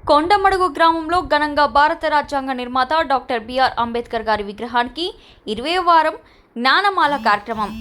కొండమడుగు గ్రామంలో ఘనంగా భారత రాజ్యాంగ నిర్మాత డాక్టర్ బిఆర్ అంబేద్కర్ గారి విగ్రహానికి 20వ వారం జ్ఞానమాల కార్యక్రమం.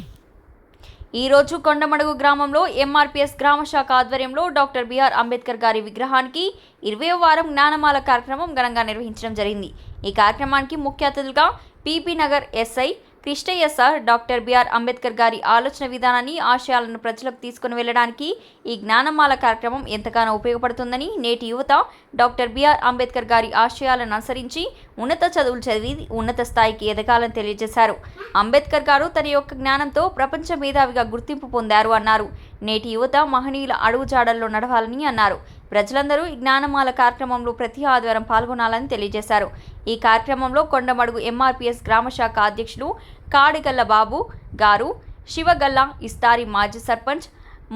ఈరోజు కొండమడుగు గ్రామంలో ఎంఆర్పీఎస్ గ్రామ శాఖ ఆధ్వర్యంలో డాక్టర్ బిఆర్ అంబేద్కర్ గారి విగ్రహానికి 20వ వారం జ్ఞానమాల కార్యక్రమం ఘనంగా నిర్వహించడం జరిగింది. ఈ కార్యక్రమానికి ముఖ్య అతిథులుగా PP Nagar SI Krishnaiah sir doctor BR Ambedkar గారి ఆలోచన విధానాన్ని, ఆశయాలను ప్రజలకు తీసుకుని వెళ్ళడానికి ఈ జ్ఞానమాల కార్యక్రమం ఎంతగానో ఉపయోగపడుతుందని, నేటి యువత డాక్టర్ బిఆర్ అంబేద్కర్ గారి ఆశయాలను అనుసరించి ఉన్నత చదువులు చదివి ఉన్నత స్థాయికి ఎదగాలని తెలియజేశారు. అంబేద్కర్ గారు తన యొక్క జ్ఞానంతో ప్రపంచ మేధావిగా గుర్తింపు పొందారు అన్నారు. నేటి యువత మహనీయుల అడుగుజాడల్లో నడవాలని అన్నారు. ప్రజలందరూ ఈ జ్ఞానమాల కార్యక్రమంలో ప్రతి ఆదివారం పాల్గొనాలని తెలియజేశారు. ఈ కార్యక్రమంలో కొండమడుగు ఎంఆర్పీఎస్ గ్రామ శాఖ అధ్యక్షులు కాడిగల్ల బాబు గారు, శివగల్ల ఇస్తారి మాజీ సర్పంచ్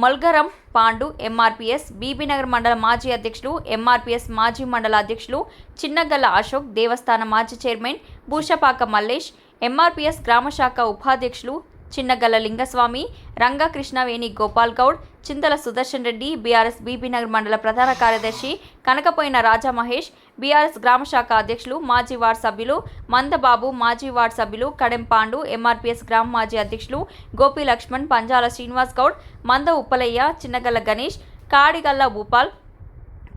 మల్గరం పాండు, ఎంఆర్పీఎస్ బీబీనగర్ మండల మాజీ అధ్యక్షులు, ఎంఆర్పీఎస్ మాజీ మండల అధ్యక్షులు చిన్నగల్ల అశోక్, దేవస్థాన మాజీ చైర్మన్ భూషపాక మల్లేష్, ఎంఆర్పీఎస్ గ్రామ శాఖ ఉపాధ్యక్షులు చిన్నగల్ల లింగస్వామి, రంగకృష్ణవేణి గోపాల్ గౌడ్, చింతల సుదర్శన్ రెడ్డి, బీఆర్ఎస్ బీబీనగర్ మండల ప్రధాన కార్యదర్శి కనకపోయిన రాజా మహేష్, బీఆర్ఎస్ గ్రామ శాఖ అధ్యక్షులు మాజీ వార్డు సభ్యులు మందబాబు, మాజీ వార్డు సభ్యులు కడెం పాండు, ఎంఆర్పీఎస్ గ్రామ మాజీ అధ్యక్షులు గోపి లక్ష్మణ్, పంజాల శ్రీనివాస్ గౌడ్, మంద ఉప్పలయ్య, చిన్నగల్ల గణేష్, కాడిగల్ల భూపాల్,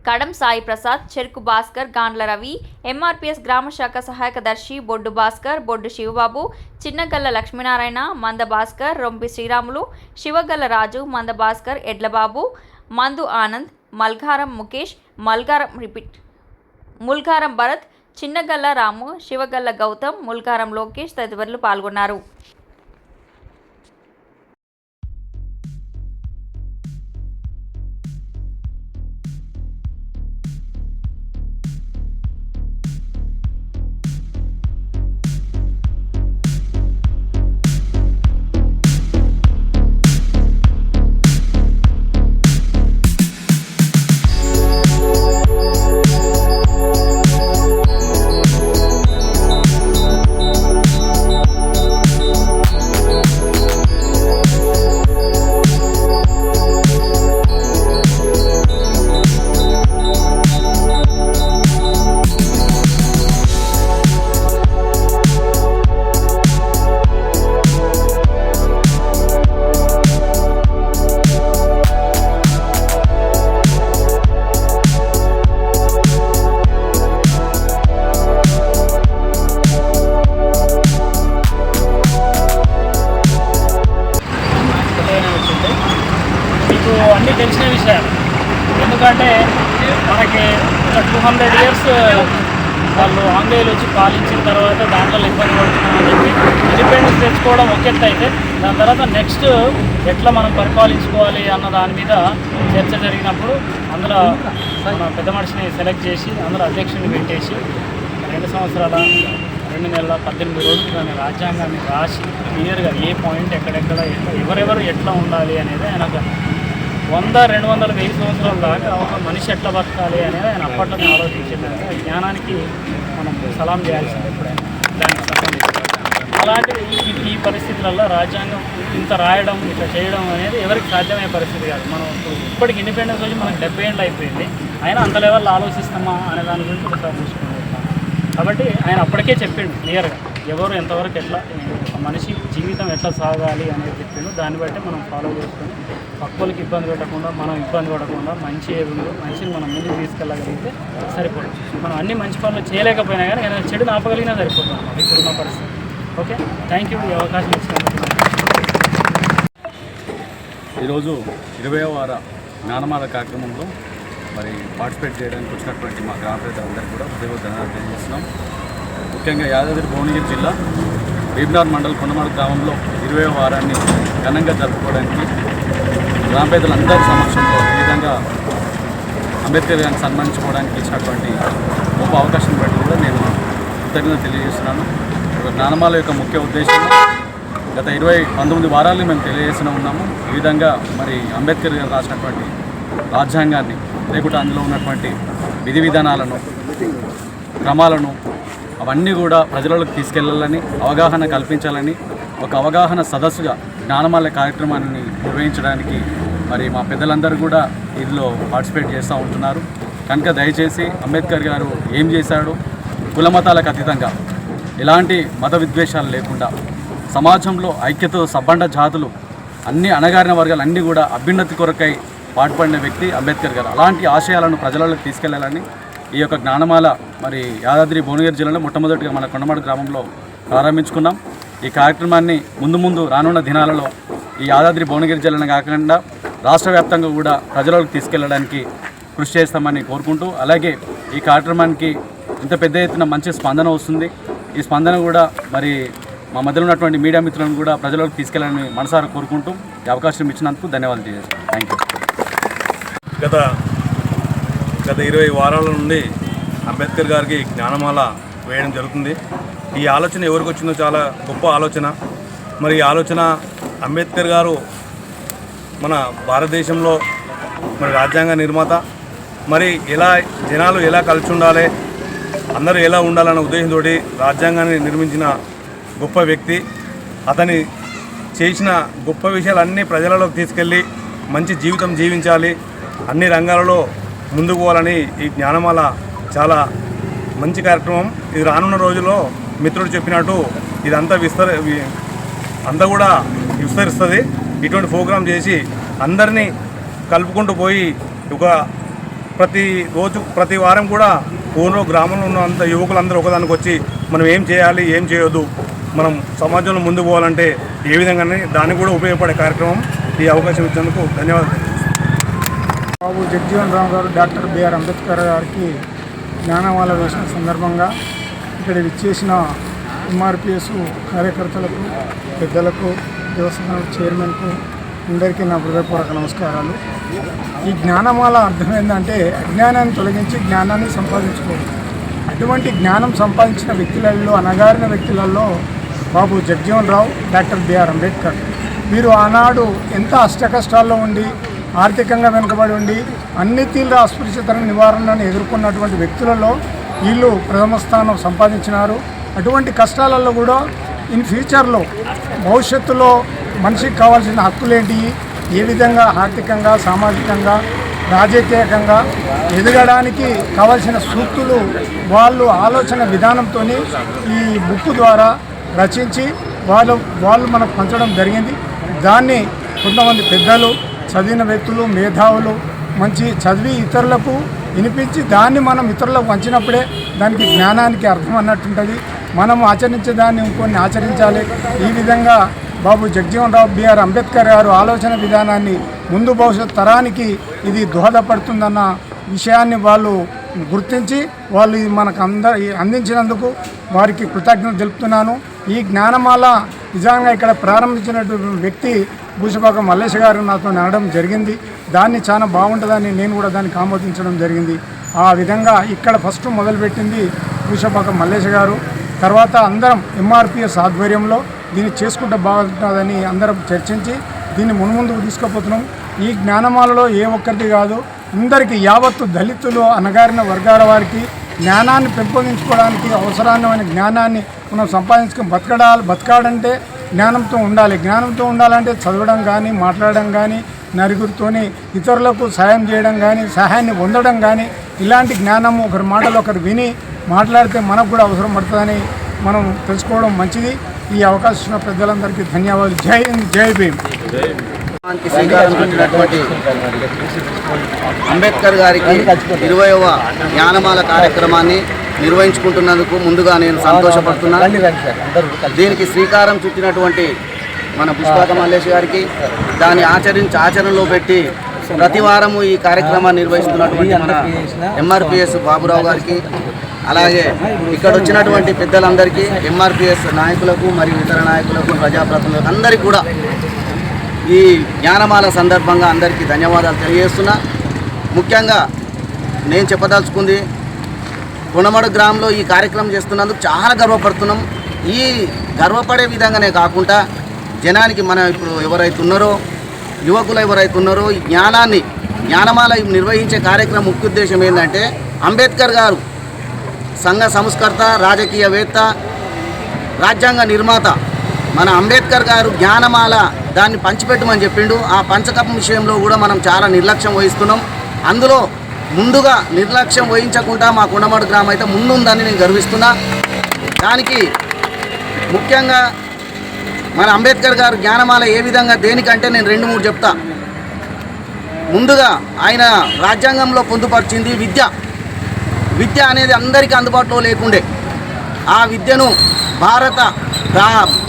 కడం సాయి ప్రసాద్, చెరుకు భాస్కర్, గాండ్ల రవి, ఎంఆర్పీఎస్ గ్రామ శాఖ సహాయక దర్శి బొడ్డు భాస్కర్, బొడ్డు శివబాబు, చిన్నగల్ల లక్ష్మీనారాయణ, మంద భాస్కర్, రొంపి శ్రీరాములు, శివగల్ల రాజు, మంద భాస్కర్, ఎడ్లబాబు, మందు ఆనంద్, మల్గారం ముఖేష్, ముల్గారం భరత్, చిన్నగల్ల రాము, శివగల్ల గౌతమ్, ముల్గారం లోకేష్ తదితరులు పాల్గొన్నారు. అన్నీ తెలిసిన విషయాలు. ఎందుకంటే మనకి 200 years వాళ్ళు ఆంగ్లేయులు వచ్చి పాలించిన తర్వాత దాంట్లో ఇబ్బంది పడుతున్నామని చెప్పి ఇండిపెండెన్స్ తెచ్చుకోవడం ఒక ఎత్తు అయితే, దాని తర్వాత నెక్స్ట్ ఎట్లా మనం పరిపాలించుకోవాలి అన్న దాని మీద చర్చ జరిగినప్పుడు అందులో మన పెద్ద మనిషిని సెలెక్ట్ చేసి అందులో అధ్యక్షుడిని పెట్టేసి 2 సంవత్సరాల 2 నెలల 18 రోజులు దాని రాజ్యాంగాన్ని రాసి క్లియర్గా ఏ పాయింట్ ఎక్కడెక్కడ ఎవరెవరు ఎట్లా ఉండాలి అనేది ఆయనకు 100, 200, 1000 సంవత్సరాల దాకా ఒక మనిషి ఎట్లా బతకాలి అనేది ఆయన అప్పట్లోనే ఆలోచించిందంటే జ్ఞానానికి మనం సలాం చేయాల్సింది ఎప్పుడైనా దానికి సపోర్ట్. అలాంటిది ఈ పరిస్థితులలో రాజ్యాంగం ఇంత రాయడం ఇట్లా చేయడం అనేది ఎవరికి సాధ్యమయ్యే పరిస్థితి కాదు. మనం ఇప్పటికి ఇండిపెండెన్స్ వచ్చి మనకు 70 ఏళ్ళు అయిపోయింది, అయినా అంత లెవెల్లో ఆలోచిస్తామా అనే దాని గురించి ఒకసారి చూసుకుంటాం. కాబట్టి ఆయన అప్పటికే చెప్పిండు క్లియర్గా ఎవరు ఎంతవరకు ఎట్లా మనిషి జీవితం ఎట్లా సాగాలి అనేది చెప్పిండు. దాన్ని బట్టి మనం ఫాలో చేసుకొని పక్కలకి ఇబ్బంది పెట్టకుండా, మనం ఇబ్బంది పడకుండా మంచి ఏదో మంచిని మనం ముందుకు తీసుకెళ్ళగలిగితే సరిపోతుంది. మనం అన్ని మంచి పనులు చేయలేకపోయినా కానీ ఏదైనా చెడుని ఆపగలిగినా సరిపోతుంది అన్నమాట ఇప్పుడున్న పరిస్థితి. ఓకే, థ్యాంక్ యూ ఈ అవకాశం ఇచ్చినందుకు. ఈరోజు 20వ వార జ్ఞానమాల కార్యక్రమంలో మరి పార్టిసిపేట్ చేయడానికి వచ్చినటువంటి మా గ్రామ ప్రజలందరికీ కూడా ధన్యవాదాలు తెలియజేస్తున్నాం. ముఖ్యంగా యాదాద్రి భువనగిరి జిల్లా బీబీనగర్ మండల్ కొండమడుగు గ్రామంలో 20వ వారాన్ని ఘనంగా జరుపుకోవడానికి గ్రామ ప్రజలందరి సమక్షంలో ఈ విధంగా అంబేద్కర్ గారిని సన్మానించుకోవడానికి ఇచ్చినటువంటి గొప్ప అవకాశం బట్టి కూడా నేను కృతజ్ఞత తెలియజేస్తున్నాను. జ్ఞానమాల యొక్క ముఖ్య ఉద్దేశం గత 19 వారాలు మేము తెలియజేస్తూనే ఉన్నాము. ఈ విధంగా మరి అంబేద్కర్ గారు రాసినటువంటి రాజ్యాంగాన్ని లేకుంటే అందులో ఉన్నటువంటి విధి విధానాలను, క్రమాలను అవన్నీ కూడా ప్రజలకు తీసుకెళ్లాలని, అవగాహన కల్పించాలని ఒక అవగాహన సదస్సుగా జ్ఞానమాల కార్యక్రమాన్ని నిర్వహించడానికి మరి మా పెద్దలందరూ కూడా ఇందులో పార్టిసిపేట్ చేస్తూ ఉంటున్నారు. కనుక దయచేసి అంబేద్కర్ గారు ఏం చేశాడు, కులమతాలకు అతీతంగా ఎలాంటి మత విద్వేషాలు లేకుండా సమాజంలో ఐక్యతో సబ్బండ జాతులు అన్ని అణగారిన వర్గాలు అన్నీ కూడా అభ్యున్నతి కొరకై పాటుపడిన వ్యక్తి అంబేద్కర్ గారు. అలాంటి ఆశయాలను ప్రజలకు తీసుకెళ్లాలని ఈ యొక్క జ్ఞానమాల మరి యాదాద్రి భువనగిరి జిల్లాలో మొట్టమొదటిగా మన కొండమాడు గ్రామంలో ప్రారంభించుకున్నాం. ఈ కార్యక్రమాన్ని ముందు రానున్న దినాలలో ఈ యాదాద్రి భువనగిరి జిల్లాను కాకుండా రాష్ట్ర వ్యాప్తంగా కూడా ప్రజలకు తీసుకెళ్లడానికి కృషి చేస్తామని కోరుకుంటూ, అలాగే ఈ కార్యక్రమానికి ఇంత పెద్ద ఎత్తున మంచి స్పందన వస్తుంది. ఈ స్పందన కూడా మరి మా మధ్యలో ఉన్నటువంటి మీడియా మిత్రులను కూడా ప్రజలకు తీసుకెళ్లాలని మనసారా కోరుకుంటూ ఈ అవకాశం ఇచ్చినందుకు ధన్యవాదాలు తెలియజేస్తాను. Thank you. గత 20 వారాల నుండి అంబేద్కర్ గారికి జ్ఞానమాల వేయడం జరుగుతుంది. ఈ ఆలోచన ఎవరికి వచ్చిందో చాలా గొప్ప ఆలోచన. మరి ఈ ఆలోచన అంబేద్కర్ గారు మన భారతదేశంలో మరి రాజ్యాంగ నిర్మాత, మరి జనాలు ఎలా కలిసి ఉండాలి, అందరూ ఎలా ఉండాలన్న ఉద్దేశంతో రాజ్యాంగాన్ని నిర్మించిన గొప్ప వ్యక్తి. అతని చేసిన గొప్ప విషయాలన్నీ ప్రజలలోకి తీసుకెళ్ళి మంచి జీవితం జీవించాలి, అన్ని రంగాలలో ముందుకు పోవాలని ఈ జ్ఞానమాల చాలా మంచి కార్యక్రమం. ఇది రానున్న రోజుల్లో మిత్రుడు చెప్పినట్టు ఇదంతా అంతా కూడా విస్తరిస్తుంది. ఇటువంటి ప్రోగ్రాం చేసి అందరినీ కలుపుకుంటూ పోయి ప్రతి వారం కూడా ఊళ్ళో గ్రామంలో ఉన్నంత యువకులందరూ ఒకదానికి వచ్చి మనం ఏం చేయాలి, ఏం చేయొద్దు, మనం సమాజంలో ముందుకు పోవాలంటే ఏ విధంగానే దానికి కూడా ఉపయోగపడే కార్యక్రమం. ఈ అవకాశం ఇచ్చినందుకు ధన్యవాదాలు. బాబు జగజీవన్ రామ్ గారు డాక్టర్ బిఆర్ అంబేద్కర్ గారికి జ్ఞానమాల వేసిన సందర్భంగా ఇక్కడ విచ్చేసిన ఎంఆర్పిఎస్ కార్యకర్తలకు, పెద్దలకు, దేవస్థానం చైర్మన్కు అందరికీ నా హృదయపూర్వక నమస్కారాలు. ఈ జ్ఞానమాల అర్థం ఏంటంటే అజ్ఞానాన్ని తొలగించి జ్ఞానాన్ని సంపాదించుకోవడం. అటువంటి జ్ఞానం సంపాదించిన వ్యక్తులలో, అణగారిన వ్యక్తులలో బాబు జగజీవన్ రావు, డాక్టర్ బిఆర్ అంబేద్కర్. వీరు ఆనాడు ఎంత అష్టకష్టాల్లో ఉండి, ఆర్థికంగా వెనుకబడి ఉండి, అన్ని తీవ్ర అస్పృశ్యతల నివారణను ఎదుర్కొన్నటువంటి వ్యక్తులలో వీళ్ళు ప్రథమ స్థానం సంపాదించినారు. అటువంటి కష్టాలలో కూడా ఇన్ ఫ్యూచర్లో భవిష్యత్తులో మనిషికి కావాల్సిన హక్కులేంటి, ఏ విధంగా ఆర్థికంగా, సామాజికంగా, రాజకీయంగా ఎదగడానికి కావాల్సిన సూక్తులు వాళ్ళు ఆలోచన విధానంతో ఈ బుక్ ద్వారా రచించి వాళ్ళు మనకు పంచడం జరిగింది. దాన్ని కొంతమంది పెద్దలు, చదివిన వ్యక్తులు, మేధావులు మంచి చదివి ఇతరులకు వినిపించి దాన్ని మనం ఇతరులకు పంచినప్పుడే దానికి జ్ఞానానికి అర్థం అన్నట్టుంటుంది. మనం ఆచరించే దాన్ని ఇంకొన్ని ఆచరించాలి. ఈ విధంగా బాబు జగజీవన్ రావు బిఆర్ అంబేద్కర్ గారు ఆలోచన విధానాన్ని ముందు భవిష్యత్ తరానికి ఇది దోహదపడుతుందన్న విషయాన్ని వాళ్ళు గుర్తించి వాళ్ళు మనకు అందించినందుకు వారికి కృతజ్ఞత తెలుపుతున్నాను. ఈ జ్ఞానమాల నిజంగా ఇక్కడ ప్రారంభించినటువంటి వ్యక్తి భూషపాక మల్లేష్ గారు నాతో అనడం జరిగింది. దాన్ని చాలా బాగుంటుందని నేను కూడా దానికి ఆమోదించడం జరిగింది. ఆ విధంగా ఇక్కడ ఫస్ట్ మొదలుపెట్టింది భూషపాక మల్లేష్ గారు. తర్వాత అందరం ఎంఆర్పిఎస్ ఆధ్వర్యంలో దీన్ని చేసుకుంటే బాగుంటుందని అందరం చర్చించి దీన్ని మున్ముందుకు తీసుకుపోతున్నాం. ఈ జ్ఞానమాలలో ఏ ఒక్కరిది కాదు, అందరికీ యావత్తు దళితులు, అణగారిన వర్గాల వారికి జ్ఞానాన్ని పెంపొందించుకోవడానికి అవసరమైన జ్ఞానాన్ని మనం సంపాదించుకొని బతకాడంటే జ్ఞానంతో ఉండాలి. జ్ఞానంతో ఉండాలంటే చదవడం కానీ, మాట్లాడడం కానీ, నలుగురితోని ఇతరులకు సహాయం చేయడం కానీ, సహాయాన్ని పొందడం కానీ, ఇలాంటి జ్ఞానము ఒకరి మాటలు ఒకరు విని మాట్లాడితే మనకు కూడా అవసరం పడుతుందని మనం తెలుసుకోవడం మంచిది. ఈ అవకాశం పెద్దలందరికీ ధన్యవాదాలు. జై హింద్, జై భీమ్. శ్రీకారం చుట్టినటువంటి అంబేద్కర్ గారికి 20వ జ్ఞానమాల కార్యక్రమాన్ని నిర్వహించుకుంటున్నందుకు ముందుగా నేను సంతోషపడుతున్నాను. దీనికి శ్రీకారం చుట్టినటువంటి మన పుష్పాక మల్లేష్ గారికి, దాన్ని ఆచరణలో పెట్టి ప్రతి వారము ఈ కార్యక్రమాన్ని నిర్వహిస్తున్నటువంటి మన ఎంఆర్పిఎస్ బాబురావు గారికి, అలాగే ఇక్కడ వచ్చినటువంటి పెద్దలందరికీ, ఎంఆర్పిఎస్ నాయకులకు మరియు ఇతర నాయకులకు, ప్రజాప్రతినిధులకు అందరికీ కూడా ఈ జ్ఞానమాల సందర్భంగా అందరికీ ధన్యవాదాలు తెలియజేస్తున్నా. ముఖ్యంగా నేను చెప్పదలుచుకుంది, కొండమాడు గ్రామంలో ఈ కార్యక్రమం చేస్తున్నందుకు చాలా గర్వపడుతున్నాం. ఈ గర్వపడే విధంగానే కాకుండా జనానికి మన ఇప్పుడు ఎవరైతే ఉన్నారో, యువకులు ఎవరైతే ఉన్నారో, ఈ జ్ఞానమాల నిర్వహించే కార్యక్రమం ముఖ్య ఉద్దేశం ఏంటంటే, అంబేద్కర్ గారు సంఘ సంస్కర్త, రాజకీయవేత్త, రాజ్యాంగ నిర్మాత మన అంబేద్కర్ గారు జ్ఞానమాల దాన్ని పంచిపెట్టమని చెప్పిండు. ఆ పంచకం విషయంలో కూడా మనం చాలా నిర్లక్ష్యం వహిస్తున్నాం. అందులో ముందుగా నిర్లక్ష్యం వహించకుండా మా కొండమడు గ్రామం అయితే ముందుందని నేను గర్విస్తున్నా. దానికి ముఖ్యంగా మన అంబేద్కర్ గారు జ్ఞానమాల ఏ విధంగా దేనికంటే నేను 2-3 చెప్తా. ముందుగా ఆయన రాజ్యాంగంలో పొందుపరిచింది విద్య అనేది అందరికీ అందుబాటులో లేకుండే. ఆ విద్యను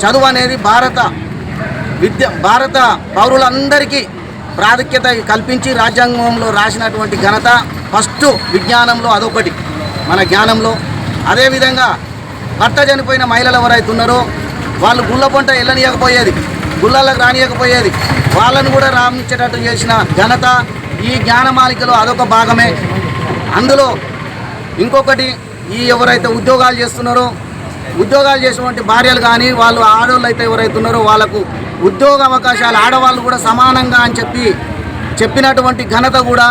చదువు అనేది భారత పౌరులందరికీ ప్రాముఖ్యత కల్పించి రాజ్యాంగంలో రాసినటువంటి ఘనత ఫస్ట్ విజ్ఞానంలో అదొకటి మన జ్ఞానంలో. అదేవిధంగా భర్త చనిపోయిన మహిళలు ఎవరైతే ఉన్నారో వాళ్ళు గుళ్ళ పంట వెళ్ళనీయకపోయేది, గుళ్ళలకు రానియకపోయేది, వాళ్ళను కూడా రామించేటట్టు చేసిన ఘనత ఈ జ్ఞానమాలికలో అదొక భాగమే. అందులో ఇంకొకటి ఈ ఎవరైతే ఉద్యోగాలు చేస్తున్నారో ఉద్యోగాలు చేసినటువంటి భార్యలు కానీ వాళ్ళు ఆడవాళ్ళు అయితే ఎవరైతే ఉన్నారో వాళ్ళకు ఉద్యోగ అవకాశాలు ఆడవాళ్ళు కూడా సమానంగా అని చెప్పినటువంటి ఘనత కూడా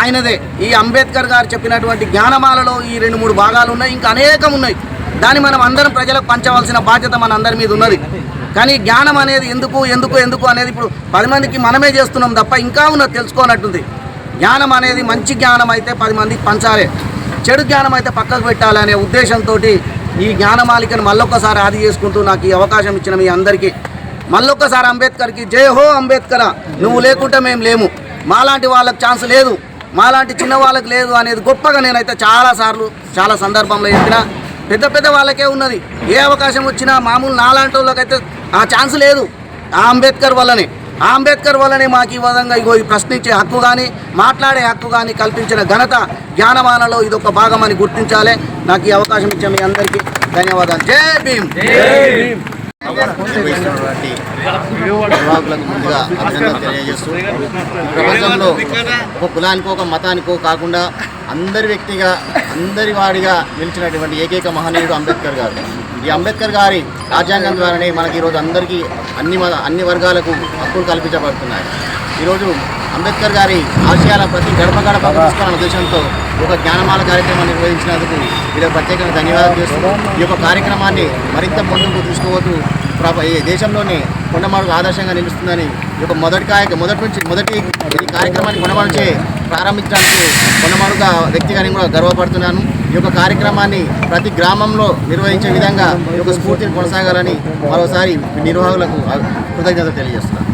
ఆయనదే. ఈ అంబేద్కర్ గారు చెప్పినటువంటి జ్ఞానమాలలో ఈ 2-3 భాగాలు ఉన్నాయి, ఇంకా అనేకం ఉన్నాయి. దాన్ని మనం అందరం ప్రజలకు పంచవలసిన బాధ్యత మన అందరి మీద ఉన్నది. కానీ జ్ఞానం అనేది ఎందుకు అనేది ఇప్పుడు 10 మందికి మనమే చేస్తున్నాం తప్ప ఇంకా ఉన్నది తెలుసుకోనట్టుంది. జ్ఞానం అనేది మంచి జ్ఞానం అయితే 10 మందికి పంచాలి, చెడు జ్ఞానం అయితే పక్కకు పెట్టాలనే ఉద్దేశంతో ఈ జ్ఞానమాలికను మళ్ళొక్కసారి ఆది చేసుకుంటూ నాకు ఈ అవకాశం ఇచ్చిన మీ అందరికీ మళ్ళొక్కసారి అంబేద్కర్కి జై హో అంబేద్కర్. నువ్వు లేకుంటే మేము లేము, మాలాంటి వాళ్ళకి ఛాన్స్ లేదు, మాలాంటి చిన్న వాళ్ళకి లేదు అనేది గొప్పగా నేనైతే చాలా సందర్భంలో చెప్పిన. పెద్ద వాళ్ళకే ఉన్నది, ఏ అవకాశం వచ్చినా మామూలు నాలాంటి వాళ్ళకైతే ఆ ఛాన్స్ లేదు. ఆ అంబేద్కర్ వల్లనే మాకు ఈ విధంగా ఈ ప్రశ్నించే హక్కు కానీ మాట్లాడే హక్కు కానీ కల్పించిన ఘనత జ్ఞానమాలలో ఇదొక భాగం అని గుర్తించాలి. నాకు ఈ అవకాశం ఇచ్చే మీ అందరికీ ధన్యవాదాలు. జై భీమ్. నిర్వహిస్తున్నటువంటి నిర్వాహకులకు ముందుగా అభినందనలు తెలియజేస్తూ, ప్రపంచంలో ఒక కులానికో ఒక మతానికో కాకుండా అందరి వాడిగా నిలిచినటువంటి ఏకైక మహనీయుడు అంబేద్కర్ గారు. ఈ అంబేద్కర్ గారి రాజ్యాంగం ద్వారానే మనకి ఈరోజు అందరికీ అన్ని వర్గాలకు హక్కులు కల్పించబడుతున్నాయి. ఈరోజు అంబేద్కర్ గారి ఆశయాల ప్రతి గడప తీసుకోవాలనే ఉద్దేశంతో ఒక జ్ఞానమాల కార్యక్రమాన్ని నిర్వహించినందుకు వీళ్ళకి ప్రత్యేకంగా ధన్యవాదాలు చేస్తూ ఈ యొక్క కార్యక్రమాన్ని మరింత ముందుకు తీసుకుపోతూ ఈ దేశంలోనే కొండమాడుగు ఆదర్శంగా నిలుస్తుందని ఈ యొక్క మొదటి ఈ కార్యక్రమాన్ని కొండమాడుచే ప్రారంభించడానికి కొండమాడుగా వ్యక్తిగా నేను కూడా గర్వపడుతున్నాను. ఈ యొక్క కార్యక్రమాన్ని ప్రతి గ్రామంలో నిర్వహించే విధంగా ఈ యొక్క స్ఫూర్తిని కొనసాగాలని మరోసారి నిర్వాహకులకు కృతజ్ఞతలు తెలియజేస్తున్నాను.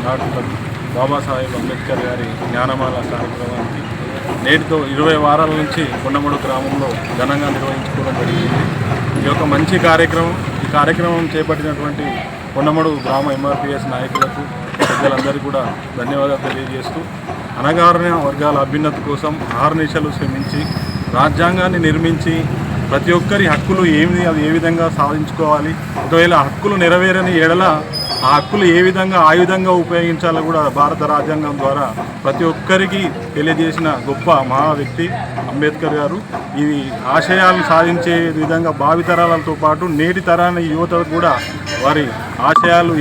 డాక్టర్ బాబాసాహెబ్ అంబేద్కర్ గారి జ్ఞానమాల కార్యక్రమానికి నేటితో 20 వారాల నుంచి కొండమడు గ్రామంలో ఘనంగా నిర్వహించుకోవడం జరిగింది. ఈ యొక్క మంచి కార్యక్రమం చేపట్టినటువంటి కొండమడు గ్రామ ఎంఆర్పిఎస్ నాయకులకు పెద్దలందరికీ కూడా ధన్యవాదాలు తెలియజేస్తూ, అణగారిన వర్గాల అభ్యున్నతి కోసం అహర్నిశలు శ్రమించి రాజ్యాంగాన్ని నిర్మించి ప్రతి ఒక్కరి హక్కులు అది ఏ విధంగా సాధించుకోవాలి, ఒకవేళ హక్కులు నెరవేరని ఎడల ఆ హక్కులు ఏ విధంగా ఆయుధంగా ఉపయోగించాలో కూడా భారత రాజ్యాంగం ద్వారా ప్రతి ఒక్కరికి తెలియజేసిన గొప్ప మహా వ్యక్తి అంబేద్కర్ గారు. ఈ ఆశయాలను సాధించే విధంగా భావితరాలతో పాటు నేటి తరాల యువతకు కూడా వారి ఆశయాలు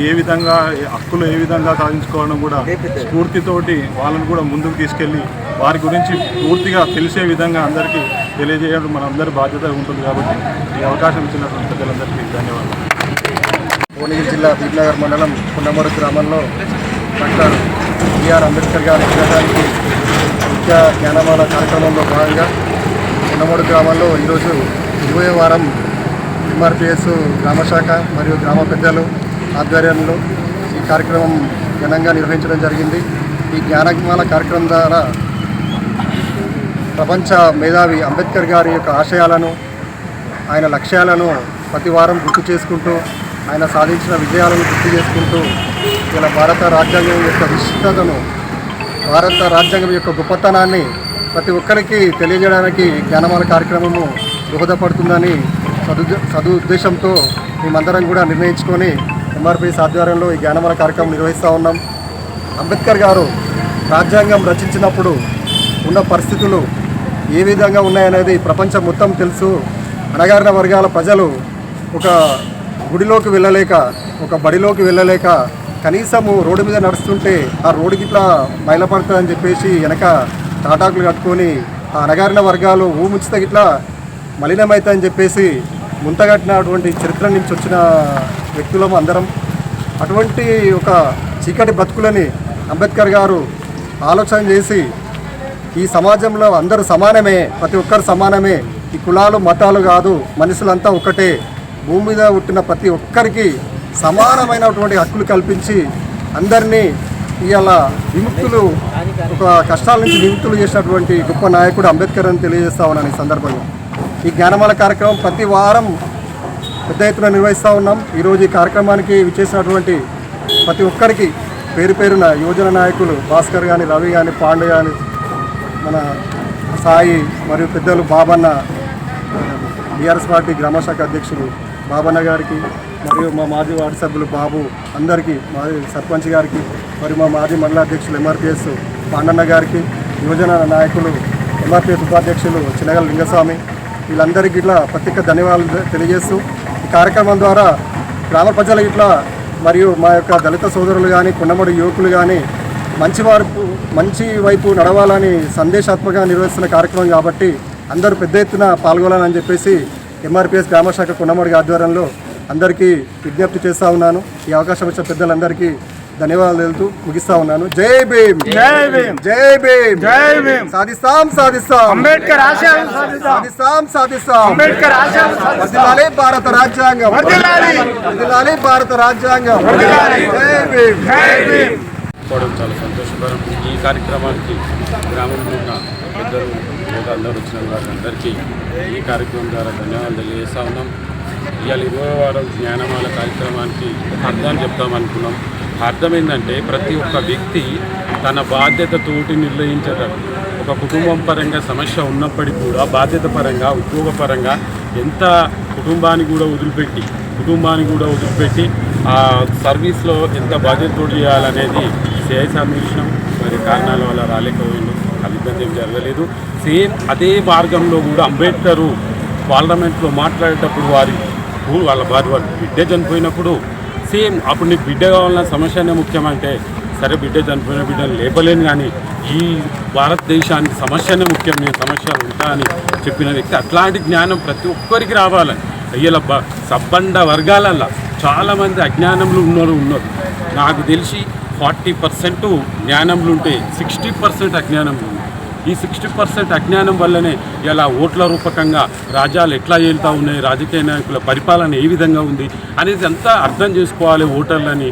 హక్కులు ఏ విధంగా సాధించుకోవడం కూడా స్ఫూర్తితోటి వాళ్ళని కూడా ముందుకు తీసుకెళ్ళి వారి గురించి పూర్తిగా తెలిసే విధంగా అందరికీ తెలియజేయడం మనందరి బాధ్యత ఉంటుంది. కాబట్టి ఈ అవకాశం ఇచ్చినటువంటి ప్రజలందరికీ ధన్యవాదాలు. భువనగిరి జిల్లా బీబీనగర్ మండలం కొండమడు గ్రామంలో డాక్టర్ బిఆర్ అంబేద్కర్ గారి విగ్రహానికి ముఖ్య జ్ఞానమాల కార్యక్రమంలో భాగంగా కొండమడు గ్రామంలో ఈరోజు 20వ వారం ఎంఆర్పిఎస్ గ్రామశాఖ మరియు గ్రామ పెద్దలు ఆధ్వర్యంలో ఈ కార్యక్రమం ఘనంగా నిర్వహించడం జరిగింది. ఈ జ్ఞానమాల కార్యక్రమం ద్వారా ప్రపంచ మేధావి అంబేద్కర్ గారి యొక్క ఆశయాలను, ఆయన లక్ష్యాలను ప్రతి వారం గుర్తు చేసుకుంటూ, ఆయన సాధించిన విజయాలను గుర్తు చేసుకుంటూ ఇలా భారత రాజ్యాంగం యొక్క విశిష్టతను, భారత రాజ్యాంగం యొక్క గొప్పతనాన్ని ప్రతి ఒక్కరికి తెలియజేయడానికి జ్ఞానమాల కార్యక్రమము దోహదపడుతుందని సదుద్దేశంతో మేమందరం కూడా నిర్ణయించుకొని ఎంఆర్పిఎస్ ఆధ్వర్యంలో ఈ జ్ఞానమాల కార్యక్రమం నిర్వహిస్తూ ఉన్నాం. అంబేద్కర్ గారు రాజ్యాంగం రచించినప్పుడు ఉన్న పరిస్థితులు ఏ విధంగా ఉన్నాయనేది ప్రపంచం మొత్తం తెలుసు. అణగారిన వర్గాల ప్రజలు ఒక గుడిలోకి వెళ్ళలేక, ఒక బడిలోకి వెళ్ళలేక, కనీసము రోడ్డు మీద నడుస్తుంటే ఆ రోడ్డుకి ఇట్లా బయలుపడుతుందని చెప్పేసి వెనక తాటాకులు కట్టుకొని ఆ అణగారిన వర్గాలు ఊముచ్చితే ఇట్లా మలినమవుతాయని చెప్పేసి ముంతగట్టినటువంటి చరిత్ర నుంచి వచ్చిన వ్యక్తులము అందరం. అటువంటి ఒక చీకటి బతుకులని అంబేద్కర్ గారు ఆలోచన చేసి ఈ సమాజంలో అందరూ సమానమే, ప్రతి ఒక్కరు సమానమే, ఈ కులాలు మతాలు కాదు, మనుషులంతా ఒకటే, భూమి మీద పుట్టిన ప్రతి ఒక్కరికి సమానమైనటువంటి హక్కులు కల్పించి అందరినీ ఇవాళ విముక్తులు, ఒక కష్టాల నుంచి విముక్తులు చేసినటువంటి గొప్ప నాయకుడు అంబేద్కర్ అని తెలియజేస్తా ఉన్నాను. ఈ సందర్భంగా ఈ జ్ఞానమాల కార్యక్రమం ప్రతి వారం పెద్ద ఎత్తున నిర్వహిస్తూ ఉన్నాం. ఈరోజు ఈ కార్యక్రమానికి విచ్చేసినటువంటి ప్రతి ఒక్కరికి పేరు పేరున యువజన నాయకులు భాస్కర్ కానీ, రవి కానీ, పాండు కానీ, మన సాయి మరియు పెద్దలు బాబన్న, బీఆర్ఎస్ పార్టీ గ్రామశాఖ అధ్యక్షులు బాబన్న గారికి, మరియు మా మాజీ వార్డు సభ్యులు బాబు, అందరికీ, మాజీ సర్పంచ్ గారికి, మరియు మా మాజీ మండల అధ్యక్షులు ఎంఆర్పిఎస్ పాండన్న గారికి, యువజన నాయకులు ఎంఆర్పిఎస్ ఉపాధ్యక్షులు చిన్నగల లింగస్వామి, వీళ్ళందరికీ ఇట్లా ప్రత్యేక ధన్యవాదాలు తెలియజేస్తూ ఈ కార్యక్రమం ద్వారా గ్రామ ప్రజల ఇట్లా మరియు మా యొక్క దళిత సోదరులు కానీ, కొండమడు యువకులు కానీ మంచి వైపు నడవాలని సందేశాత్మకంగా నిర్వహిస్తున్న కార్యక్రమం కాబట్టి అందరూ పెద్ద ఎత్తున పాల్గొనాలని చెప్పేసి ఎంఆర్పిఎస్ గ్రామశాఖ కొండమడుగు ఆధ్వర్యంలో అందరికీ విజ్ఞప్తి చేస్తూ ఉన్నాను. ఈ అవకాశం ఇచ్చిన పెద్దలందరికీ ధన్యవాదాలు తెలుపుతూ ముగిస్తా ఉన్నాను. జై భీమ్, జై భీమ్, జై భీమ్, జై భీమ్. సాధిస్తాం సాధిస్తాం అంబేద్కర్ ఆశయాలు, సాధిస్తాం సాధిస్తాం అంబేద్కర్ ఆశయాలు. వర్ధిల్లాలి భారత రాజ్యాంగం, వర్ధిల్లాలి భారత రాజ్యాంగం. జై భీమ్, జై భీమ్. చాలా సంతోషకరం. ఈ కార్యక్రమానికి గ్రామంలో ఉన్న పెద్దలు అందరూ వచ్చిన వారందరికీ ఈ కార్యక్రమం ద్వారా ధన్యవాదాలు తెలియజేస్తూ ఉన్నాం. ఇవాళ 20వ వారం జ్ఞానమాల కార్యక్రమానికి అర్థాన్ని చెప్తామనుకున్నాం. అర్థం ఏంటంటే ప్రతి ఒక్క వ్యక్తి తన బాధ్యతతోటి నిర్ణయించడం. ఒక కుటుంబం పరంగా సమస్య ఉన్నప్పటికీ కూడా బాధ్యత పరంగా, ఉద్యోగపరంగా ఎంత కుటుంబాన్ని కూడా వదిలిపెట్టి ఆ సర్వీస్లో ఎంత బాధ్యతతో చేయాలనేది సిఐసార్ విషయం. మరి కారణాల వల్ల రాలేకపోయిండు, అది ఇబ్బంది ఏం జరగలేదు. సేమ్ అదే మార్గంలో కూడా అంబేద్కర్ పార్లమెంట్లో మాట్లాడేటప్పుడు వాళ్ళ బిడ్డ చనిపోయినప్పుడు సేమ్ అప్పుడు నీకు బిడ్డ కావాలన్న సమస్యనే ముఖ్యమంటే సరే బిడ్డ చనిపోయిన బిడ్డను లేపలేను, కానీ ఈ భారతదేశానికి సమస్యనే ముఖ్యం, నేను సమస్యలు ఉంటా అని చెప్పిన వ్యక్తి. అట్లాంటి జ్ఞానం ప్రతి ఒక్కరికి రావాలని. ఇలా సబ్బండ వర్గాలల్లో చాలామంది అజ్ఞానంలో ఉన్నారు. నాకు తెలిసి 40% జ్ఞానంలో ఉంటే 60% అజ్ఞానంలో ఉంది. ఈ 60% అజ్ఞానం వల్లనే ఇలా ఓట్ల రూపకంగా రాజ్యాలు ఎట్లా వెళ్తూ ఉన్నాయి, రాజకీయ నాయకుల పరిపాలన ఏ విధంగా ఉంది అనేది అంతా అర్థం చేసుకోవాలి. ఓటర్లని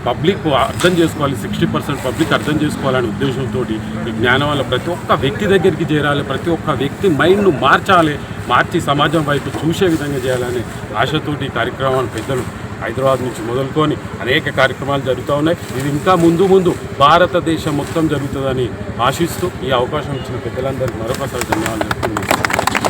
పబ్లిక్ అర్థం చేసుకోవాలి, 60% పబ్లిక్ అర్థం చేసుకోవాలనే ఉద్దేశంతో ఈ జ్ఞానం వల్ల ప్రతి ఒక్క వ్యక్తి దగ్గరికి చేరాలి, ప్రతి ఒక్క వ్యక్తి మైండ్ను మార్చి సమాజం వైపు చూసే విధంగా చేయాలనే ఆశతోటి ఈ కార్యక్రమాన్ని పెద్దలు హైదరాబాద్ నుంచి మొదలుకొని అనేక కార్యక్రమాలు జరుగుతూ ఉన్నాయి. ఇది ఇంకా ముందు భారతదేశం మొత్తం జరుగుతుందని ఆశిస్తూ ఈ అవకాశం ఇచ్చిన పెద్దలందరికీ మరొకసారి ధన్యవాదాలు చెప్తున్నాను.